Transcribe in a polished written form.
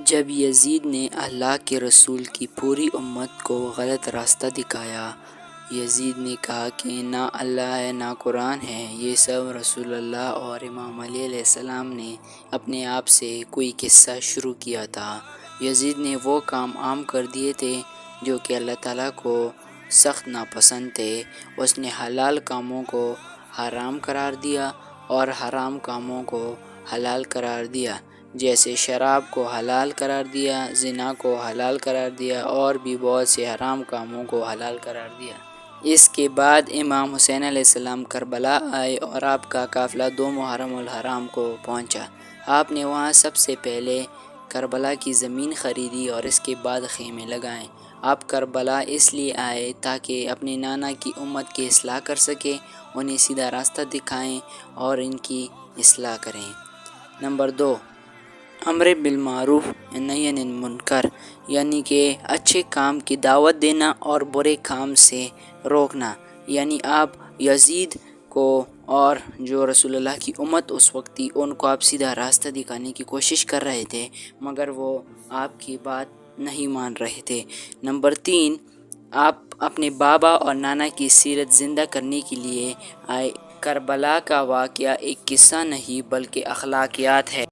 جب یزید نے اللہ کے رسول کی پوری امت کو غلط راستہ دکھایا، یزید نے کہا کہ نہ اللہ ہے نہ قرآن ہے، یہ سب رسول اللہ اور امام علی علیہ السلام نے اپنے آپ سے کوئی قصہ شروع کیا تھا۔ یزید نے وہ کام عام کر دیے تھے جو کہ اللہ تعالیٰ کو سخت ناپسند تھے۔ اس نے حلال کاموں کو حرام قرار دیا اور حرام کاموں کو حلال قرار دیا، جیسے شراب کو حلال قرار دیا، زنا کو حلال قرار دیا اور بھی بہت سے حرام کاموں کو حلال قرار دیا۔ اس کے بعد امام حسین علیہ السلام کربلا آئے اور آپ کا قافلہ 2 محرم الحرام کو پہنچا۔ آپ نے وہاں سب سے پہلے کربلا کی زمین خریدی اور اس کے بعد خیمے لگائے۔ آپ کربلا اس لیے آئے تاکہ اپنے نانا کی امت کی اصلاح کر سکیں، انہیں سیدھا راستہ دکھائیں اور ان کی اصلاح کریں۔ نمبر 2، امر بالمعروف نہی عن المنکر، یعنی کہ اچھے کام کی دعوت دینا اور برے کام سے روکنا۔ یعنی آپ یزید کو اور جو رسول اللہ کی امت اس وقت تھی ان کو آپ سیدھا راستہ دکھانے کی کوشش کر رہے تھے، مگر وہ آپ کی بات نہیں مان رہے تھے۔ نمبر 3، آپ اپنے بابا اور نانا کی سیرت زندہ کرنے کے لیے آئے۔ کربلا کا واقعہ ایک قصہ نہیں بلکہ اخلاقیات ہے۔